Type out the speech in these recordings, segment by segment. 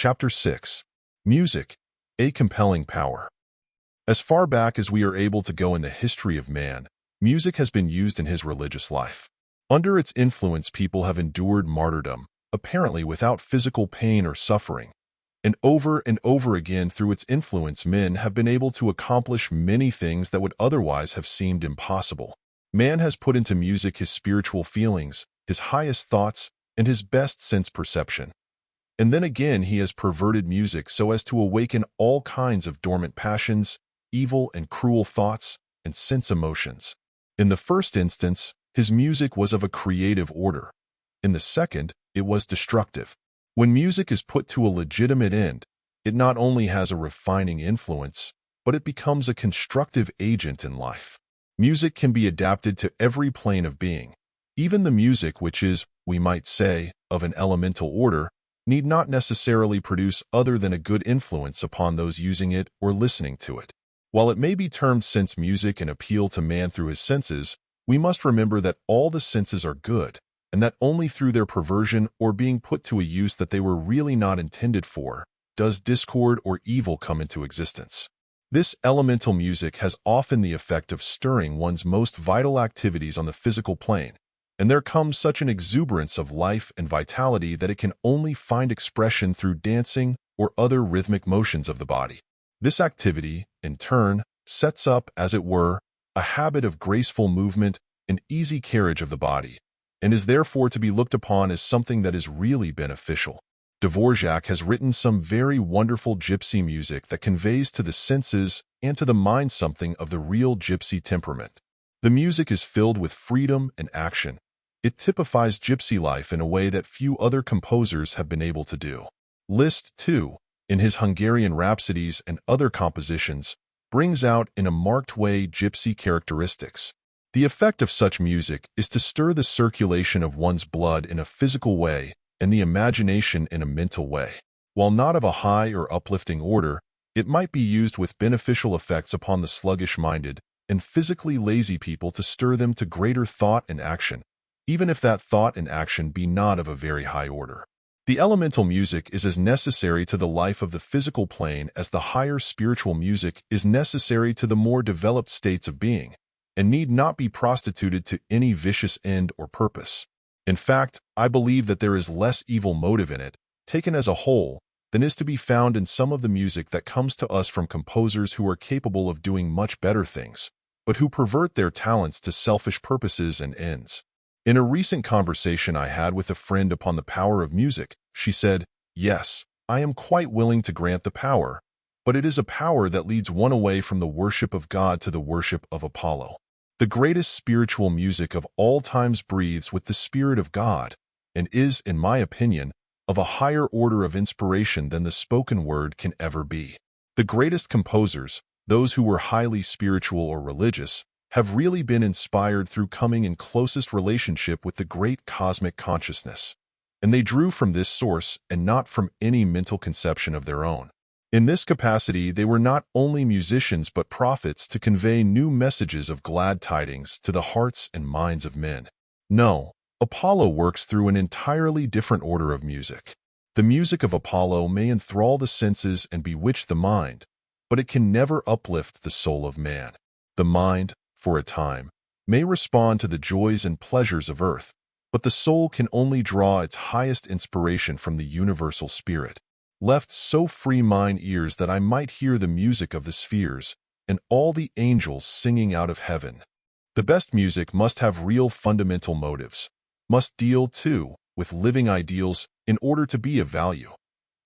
Chapter 6. Music, a Compelling Power. As far back as we are able to go in the history of man, music has been used in his religious life. Under its influence, people have endured martyrdom, apparently without physical pain or suffering. And over again through its influence, men have been able to accomplish many things that would otherwise have seemed impossible. Man has put into music his spiritual feelings, his highest thoughts, and his best sense perception. And then again he has perverted music so as to awaken all kinds of dormant passions, evil and cruel thoughts, and sense emotions. In the first instance, his music was of a creative order. In the second, it was destructive. When music is put to a legitimate end, it not only has a refining influence, but it becomes a constructive agent in life. Music can be adapted to every plane of being. Even the music which is, we might say, of an elemental order, need not necessarily produce other than a good influence upon those using it or listening to it. While it may be termed sense music and appeal to man through his senses, we must remember that all the senses are good, and that only through their perversion or being put to a use that they were really not intended for, does discord or evil come into existence. This elemental music has often the effect of stirring one's most vital activities on the physical plane, and there comes such an exuberance of life and vitality that it can only find expression through dancing or other rhythmic motions of the body. This activity, in turn, sets up, as it were, a habit of graceful movement and easy carriage of the body, and is therefore to be looked upon as something that is really beneficial. Dvorak has written some very wonderful gypsy music that conveys to the senses and to the mind something of the real gypsy temperament. The music is filled with freedom and action. It typifies gypsy life in a way that few other composers have been able to do. Liszt, too, in his Hungarian Rhapsodies and other compositions, brings out in a marked way gypsy characteristics. The effect of such music is to stir the circulation of one's blood in a physical way and the imagination in a mental way. While not of a high or uplifting order, it might be used with beneficial effects upon the sluggish-minded and physically lazy people to stir them to greater thought and action, even if that thought and action be not of a very high order. The elemental music is as necessary to the life of the physical plane as the higher spiritual music is necessary to the more developed states of being, and need not be prostituted to any vicious end or purpose. In fact, I believe that there is less evil motive in it, taken as a whole, than is to be found in some of the music that comes to us from composers who are capable of doing much better things, but who pervert their talents to selfish purposes and ends. In a recent conversation I had with a friend upon the power of music, she said, "Yes, I am quite willing to grant the power, but it is a power that leads one away from the worship of God to the worship of Apollo. The greatest spiritual music of all times breathes with the Spirit of God, and is, in my opinion, of a higher order of inspiration than the spoken word can ever be. The greatest composers, those who were highly spiritual or religious, have really been inspired through coming in closest relationship with the great cosmic consciousness, and they drew from this source and not from any mental conception of their own. In this capacity, they were not only musicians but prophets to convey new messages of glad tidings to the hearts and minds of men. No, Apollo works through an entirely different order of music. The music of Apollo may enthrall the senses and bewitch the mind, but it can never uplift the soul of man. The mind, for a time, may respond to the joys and pleasures of earth, but the soul can only draw its highest inspiration from the universal spirit. Left so free mine ears that I might hear the music of the spheres, and all the angels singing out of heaven. The best music must have real fundamental motives, must deal, too, with living ideals in order to be of value.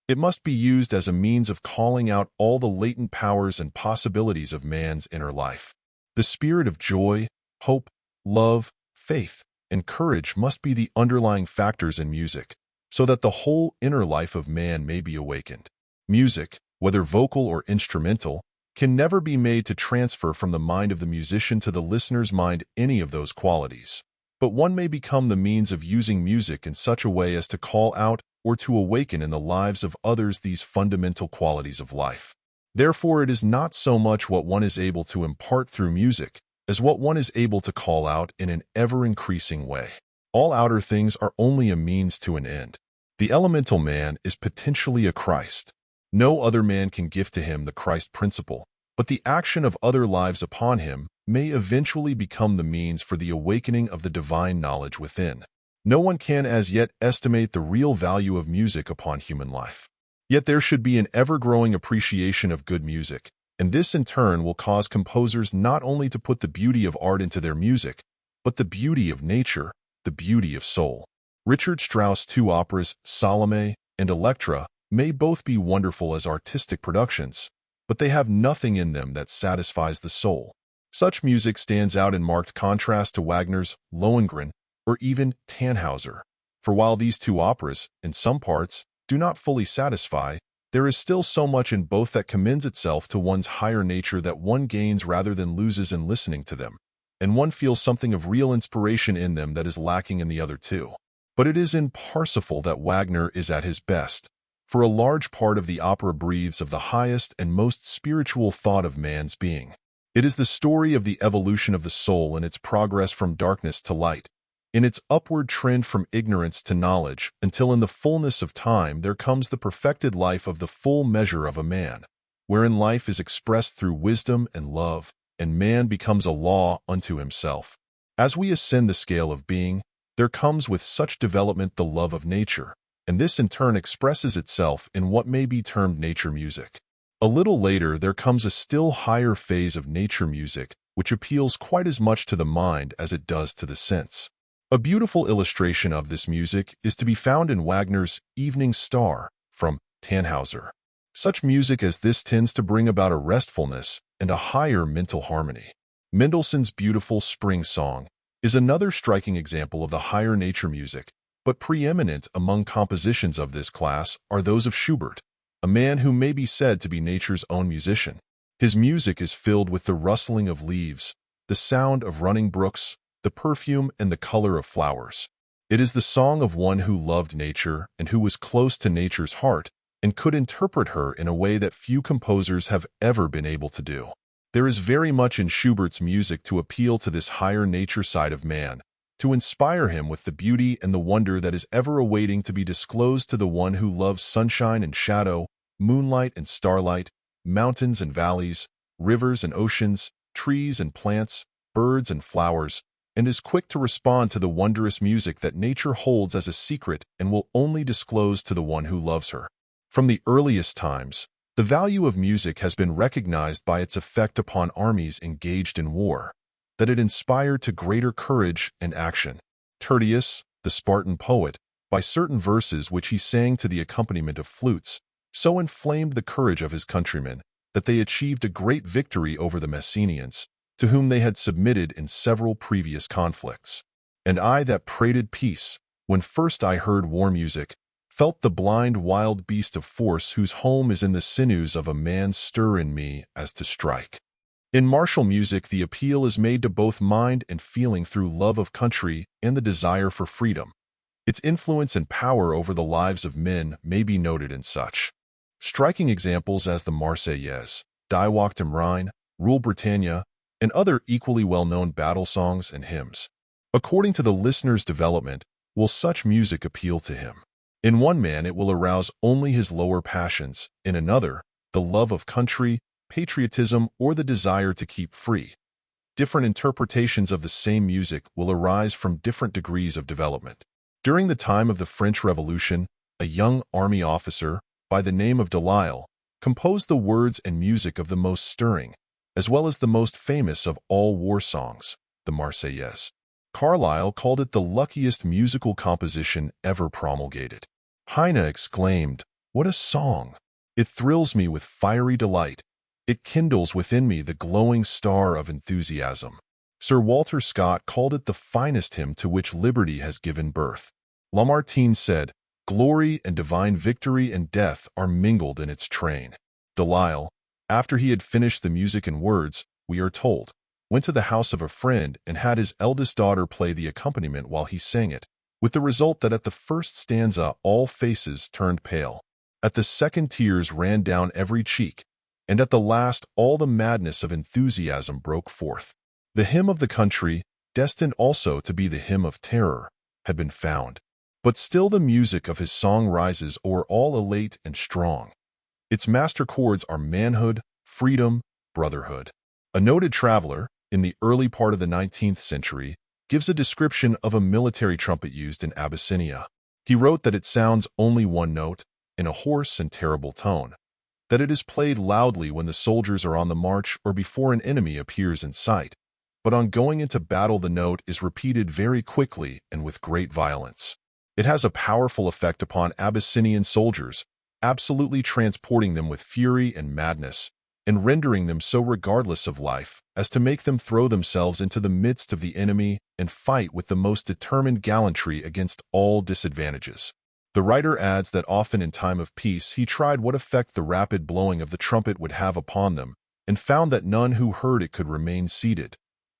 It must be used as a means of calling out all the latent powers and possibilities of man's inner life. The spirit of joy, hope, love, faith, and courage must be the underlying factors in music, so that the whole inner life of man may be awakened. Music, whether vocal or instrumental, can never be made to transfer from the mind of the musician to the listener's mind any of those qualities. But one may become the means of using music in such a way as to call out or to awaken in the lives of others these fundamental qualities of life. Therefore, it is not so much what one is able to impart through music as what one is able to call out in an ever-increasing way. All outer things are only a means to an end. The elemental man is potentially a Christ. No other man can give to him the Christ principle, but the action of other lives upon him may eventually become the means for the awakening of the divine knowledge within. No one can as yet estimate the real value of music upon human life. Yet there should be an ever-growing appreciation of good music, and this in turn will cause composers not only to put the beauty of art into their music, but the beauty of nature, the beauty of soul. Richard Strauss' two operas, Salome and Electra, may both be wonderful as artistic productions, but they have nothing in them that satisfies the soul. Such music stands out in marked contrast to Wagner's Lohengrin or even Tannhauser. For while these two operas, in some parts, do not fully satisfy, there is still so much in both that commends itself to one's higher nature that one gains rather than loses in listening to them, and one feels something of real inspiration in them that is lacking in the other two. But it is in Parsifal that Wagner is at his best, for a large part of the opera breathes of the highest and most spiritual thought of man's being. It is the story of the evolution of the soul in its progress from darkness to light, in its upward trend from ignorance to knowledge, until in the fullness of time there comes the perfected life of the full measure of a man, wherein life is expressed through wisdom and love, and man becomes a law unto himself. As we ascend the scale of being, there comes with such development the love of nature, and this in turn expresses itself in what may be termed nature music. A little later there comes a still higher phase of nature music, which appeals quite as much to the mind as it does to the sense. A beautiful illustration of this music is to be found in Wagner's Evening Star from Tannhauser. Such music as this tends to bring about a restfulness and a higher mental harmony. Mendelssohn's beautiful Spring Song is another striking example of the higher nature music, but preeminent among compositions of this class are those of Schubert, a man who may be said to be nature's own musician. His music is filled with the rustling of leaves, the sound of running brooks, the perfume and the color of flowers. It is the song of one who loved nature and who was close to nature's heart and could interpret her in a way that few composers have ever been able to do. There is very much in Schubert's music to appeal to this higher nature side of man, to inspire him with the beauty and the wonder that is ever awaiting to be disclosed to the one who loves sunshine and shadow, moonlight and starlight, mountains and valleys, rivers and oceans, trees and plants, birds and flowers, and is quick to respond to the wondrous music that nature holds as a secret and will only disclose to the one who loves her. From the earliest times, the value of music has been recognized by its effect upon armies engaged in war, that it inspired to greater courage and action. Tertius, the Spartan poet, by certain verses which he sang to the accompaniment of flutes, so inflamed the courage of his countrymen that they achieved a great victory over the Messenians, to whom they had submitted in several previous conflicts. And I that prated peace, when first I heard war music, felt the blind wild beast of force whose home is in the sinews of a man stir in me as to strike. In martial music the appeal is made to both mind and feeling through love of country and the desire for freedom. Its influence and power over the lives of men may be noted in such striking examples as the Marseillaise, Die Wacht am Rhein, Rule Britannia, and other equally well-known battle songs and hymns. According to the listener's development, will such music appeal to him? In one man it will arouse only his lower passions, in another, the love of country, patriotism, or the desire to keep free. Different interpretations of the same music will arise from different degrees of development. During the time of the French Revolution, a young army officer, by the name of Delisle, composed the words and music of the most stirring, as well as the most famous of all war songs, the Marseillaise. Carlyle called it the luckiest musical composition ever promulgated. Heine exclaimed, "What a song! It thrills me with fiery delight. It kindles within me the glowing star of enthusiasm." Sir Walter Scott called it the finest hymn to which liberty has given birth. Lamartine said, "Glory and divine victory and death are mingled in its train." Delisle, after he had finished the music and words, we are told, went to the house of a friend and had his eldest daughter play the accompaniment while he sang it, with the result that at the first stanza all faces turned pale, at the second tears ran down every cheek, and at the last all the madness of enthusiasm broke forth. The hymn of the country, destined also to be the hymn of terror, had been found. but still the music of his song rises o'er all elate and strong. Its master chords are manhood, freedom, brotherhood. A noted traveler, in the early part of the 19th century, gives a description of a military trumpet used in Abyssinia. He wrote that it sounds only one note, in a hoarse and terrible tone, that it is played loudly when the soldiers are on the march or before an enemy appears in sight, but on going into battle the note is repeated very quickly and with great violence. It has a powerful effect upon Abyssinian soldiers, absolutely transporting them with fury and madness, and rendering them so regardless of life as to make them throw themselves into the midst of the enemy and fight with the most determined gallantry against all disadvantages. The writer adds that often in time of peace he tried what effect the rapid blowing of the trumpet would have upon them, and found that none who heard it could remain seated.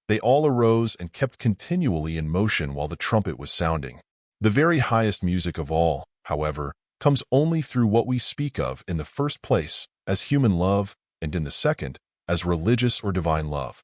They all arose and kept continually in motion while the trumpet was sounding. The very highest music of all, however, comes only through what we speak of in the first place as human love, and in the second as religious or divine love.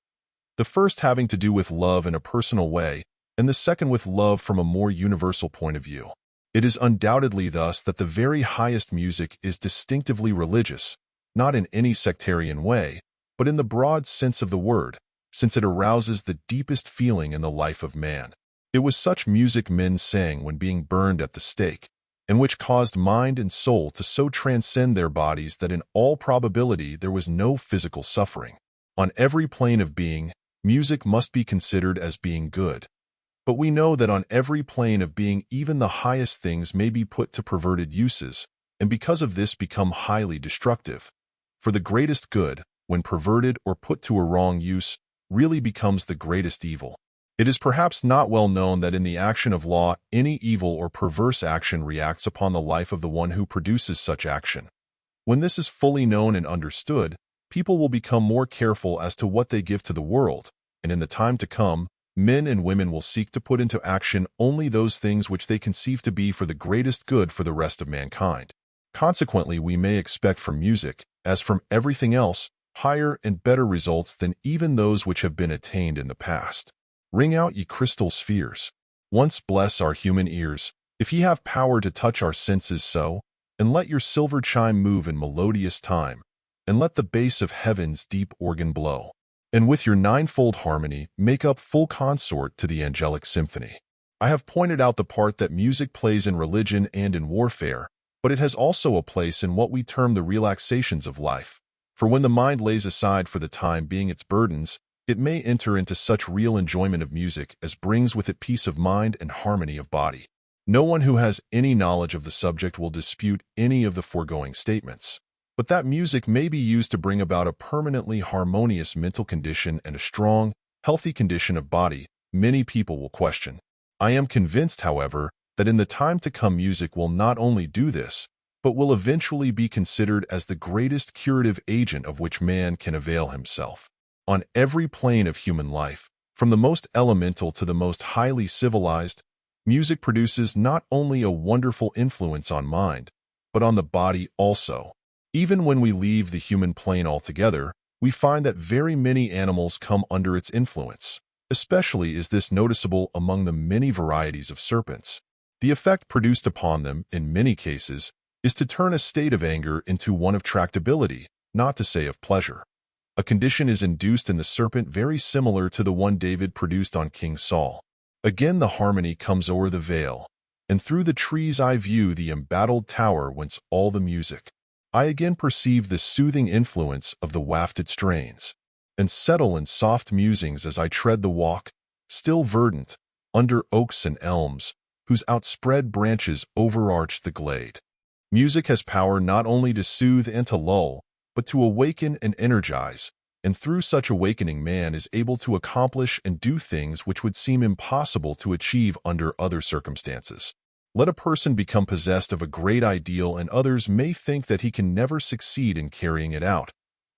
The first having to do with love in a personal way, and the second with love from a more universal point of view. It is undoubtedly thus that the very highest music is distinctively religious, not in any sectarian way, but in the broad sense of the word, since it arouses the deepest feeling in the life of man. It was such music men sang when being burned at the stake, and which caused mind and soul to so transcend their bodies that in all probability there was no physical suffering. On every plane of being, music must be considered as being good. But we know that on every plane of being even the highest things may be put to perverted uses, and because of this become highly destructive. For the greatest good, when perverted or put to a wrong use, really becomes the greatest evil. It is perhaps not well known that in the action of law, any evil or perverse action reacts upon the life of the one who produces such action. When this is fully known and understood, people will become more careful as to what they give to the world, and in the time to come, men and women will seek to put into action only those things which they conceive to be for the greatest good for the rest of mankind. Consequently, we may expect from music, as from everything else, higher and better results than even those which have been attained in the past. Ring out, ye crystal spheres. Once bless our human ears, if ye have power to touch our senses so, and let your silver chime move in melodious time, and let the bass of heaven's deep organ blow, and with your ninefold harmony make up full consort to the angelic symphony. I have pointed out the part that music plays in religion and in warfare, but it has also a place in what we term the relaxations of life. For when the mind lays aside for the time being its burdens, it may enter into such real enjoyment of music as brings with it peace of mind and harmony of body. No one who has any knowledge of the subject will dispute any of the foregoing statements. But that music may be used to bring about a permanently harmonious mental condition and a strong, healthy condition of body, many people will question. I am convinced, however, that in the time to come music will not only do this, but will eventually be considered as the greatest curative agent of which man can avail himself. On every plane of human life, from the most elemental to the most highly civilized, music produces not only a wonderful influence on mind, but on the body also. Even when we leave the human plane altogether, we find that very many animals come under its influence. Especially is this noticeable among the many varieties of serpents. The effect produced upon them, in many cases, is to turn a state of anger into one of tractability, not to say of pleasure. A condition is induced in the serpent very similar to the one David produced on King Saul. Again the harmony comes o'er the vale, and through the trees I view the embattled tower whence all the music. I again perceive the soothing influence of the wafted strains, and settle in soft musings as I tread the walk, still verdant, under oaks and elms, whose outspread branches overarch the glade. Music has power not only to soothe and to lull, but to awaken and energize, and through such awakening man is able to accomplish and do things which would seem impossible to achieve under other circumstances. Let a person become possessed of a great ideal and others may think that he can never succeed in carrying it out.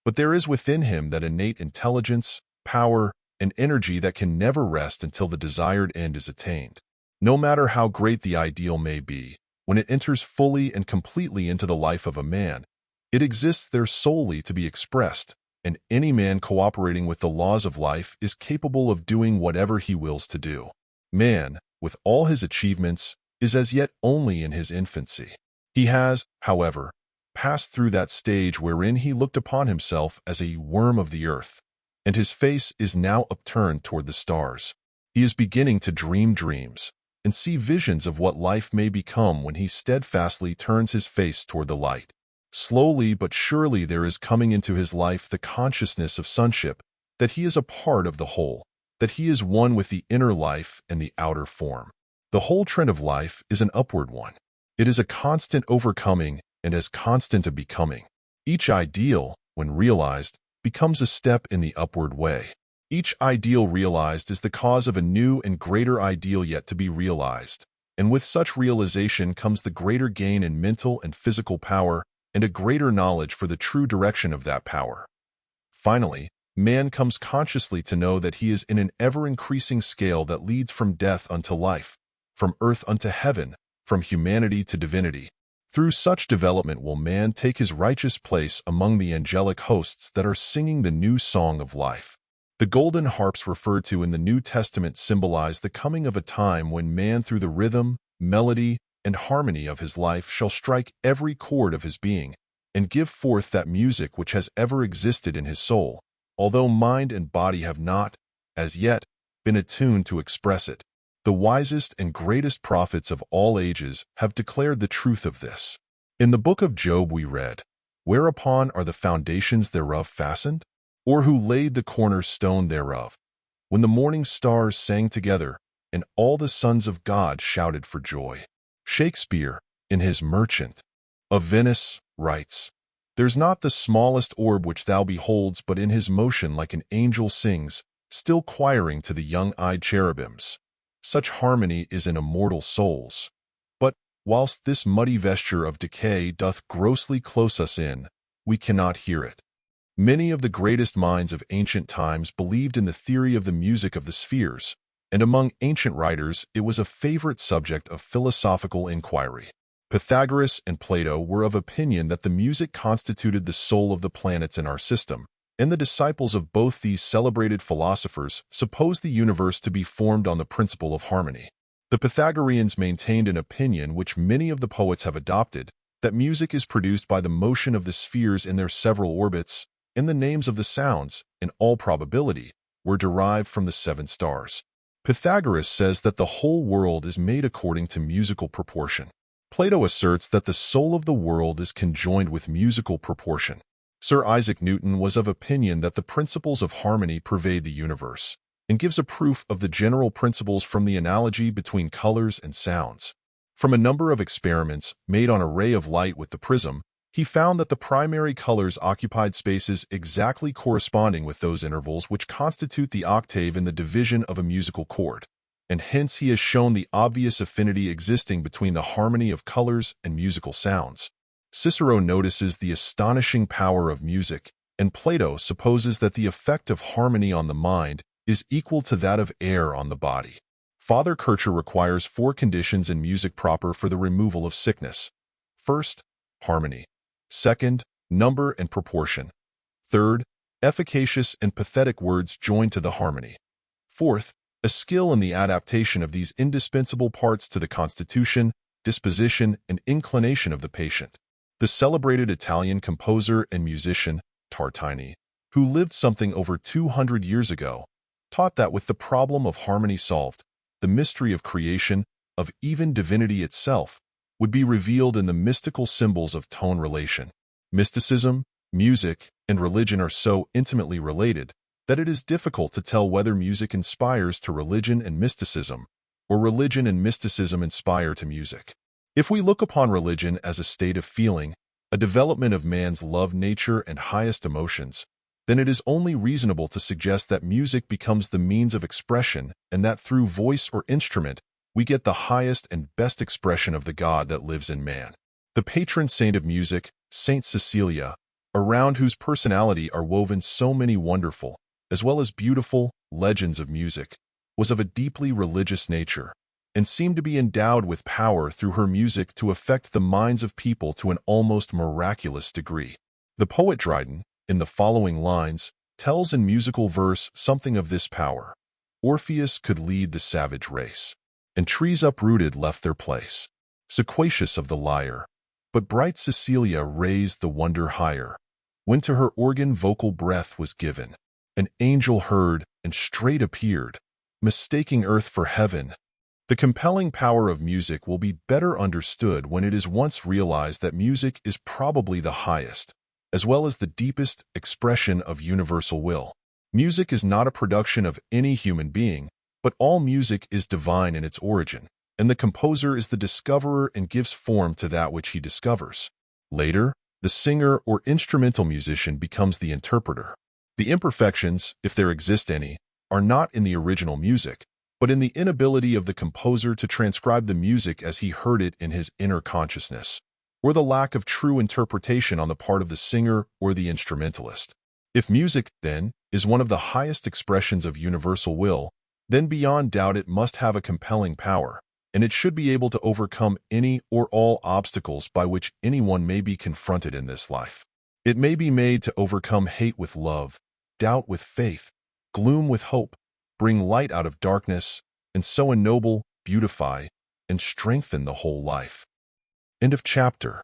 But there is within him that innate intelligence, power, and energy that can never rest until the desired end is attained. No matter how great the ideal may be, when it enters fully and completely into the life of a man, it exists there solely to be expressed, and any man cooperating with the laws of life is capable of doing whatever he wills to do. Man, with all his achievements, is as yet only in his infancy. He has, however, passed through that stage wherein he looked upon himself as a worm of the earth, and his face is now upturned toward the stars. He is beginning to dream dreams and see visions of what life may become when he steadfastly turns his face toward the light. Slowly but surely there is coming into his life the consciousness of sonship, that he is a part of the whole, that he is one with the inner life and the outer form. The whole trend of life is an upward one. It is a constant overcoming and as constant a becoming. Each ideal, when realized, becomes a step in the upward way. Each ideal realized is the cause of a new and greater ideal yet to be realized, and with such realization comes the greater gain in mental and physical power and a greater knowledge for the true direction of that power. Finally, man comes consciously to know that he is in an ever-increasing scale that leads from death unto life, from earth unto heaven, from humanity to divinity. Through such development will man take his righteous place among the angelic hosts that are singing the new song of life. The golden harps referred to in the New Testament symbolize the coming of a time when man, through the rhythm, melody, and harmony of his life, shall strike every chord of his being and give forth that music which has ever existed in his soul, although mind and body have not, as yet, been attuned to express it. The wisest and greatest prophets of all ages have declared the truth of this. In the book of Job we read, "Whereupon are the foundations thereof fastened? Or who laid the cornerstone thereof? When the morning stars sang together, and all the sons of God shouted for joy." Shakespeare, in his Merchant of Venice, writes, "There's not the smallest orb which thou beholds but in his motion like an angel sings, still choiring to the young-eyed cherubims. Such harmony is in immortal souls. But, whilst this muddy vesture of decay doth grossly close us in, we cannot hear it." Many of the greatest minds of ancient times believed in the theory of the music of the spheres, and among ancient writers it was a favorite subject of philosophical inquiry. Pythagoras and Plato were of opinion that the music constituted the soul of the planets in our system, and the disciples of both these celebrated philosophers supposed the universe to be formed on the principle of harmony. The Pythagoreans maintained an opinion which many of the poets have adopted, that music is produced by the motion of the spheres in their several orbits, and the names of the sounds, in all probability, were derived from the 7 stars. Pythagoras says that the whole world is made according to musical proportion. Plato asserts that the soul of the world is conjoined with musical proportion. Sir Isaac Newton was of opinion that the principles of harmony pervade the universe, and gives a proof of the general principles from the analogy between colors and sounds. From a number of experiments made on a ray of light with the prism, he found that the primary colors occupied spaces exactly corresponding with those intervals which constitute the octave in the division of a musical chord, and hence he has shown the obvious affinity existing between the harmony of colors and musical sounds. Cicero notices the astonishing power of music, and Plato supposes that the effect of harmony on the mind is equal to that of air on the body. Father Kircher requires 4 conditions in music proper for the removal of sickness. First, harmony. Second, number and proportion. Third, efficacious and pathetic words joined to the harmony. Fourth, a skill in the adaptation of these indispensable parts to the constitution, disposition, and inclination of the patient. The celebrated Italian composer and musician, Tartini, who lived something over 200 years ago, taught that with the problem of harmony solved, the mystery of creation, of even divinity itself, would be revealed in the mystical symbols of tone relation. Mysticism, music, and religion are so intimately related that it is difficult to tell whether music inspires to religion and mysticism, or religion and mysticism inspire to music. If we look upon religion as a state of feeling, a development of man's love nature and highest emotions, then it is only reasonable to suggest that music becomes the means of expression and that through voice or instrument, we get the highest and best expression of the God that lives in man. The patron saint of music, Saint Cecilia, around whose personality are woven so many wonderful, as well as beautiful, legends of music, was of a deeply religious nature, and seemed to be endowed with power through her music to affect the minds of people to an almost miraculous degree. The poet Dryden, in the following lines, tells in musical verse something of this power. Orpheus could lead the savage race. and trees uprooted left their place, sequacious of the lyre. But bright Cecilia raised the wonder higher, when to her organ vocal breath was given. An angel heard, and straight appeared, mistaking earth for heaven. The compelling power of music will be better understood when it is once realized that music is probably the highest, as well as the deepest expression of universal will. Music is not a production of any human being, but all music is divine in its origin, and the composer is the discoverer and gives form to that which he discovers. Later, the singer or instrumental musician becomes the interpreter. The imperfections, if there exist any, are not in the original music, but in the inability of the composer to transcribe the music as he heard it in his inner consciousness, or the lack of true interpretation on the part of the singer or the instrumentalist. If music, then, is one of the highest expressions of universal will, then beyond doubt it must have a compelling power, and it should be able to overcome any or all obstacles by which anyone may be confronted in this life. It may be made to overcome hate with love, doubt with faith, gloom with hope, bring light out of darkness, and so ennoble, beautify, and strengthen the whole life. End of chapter.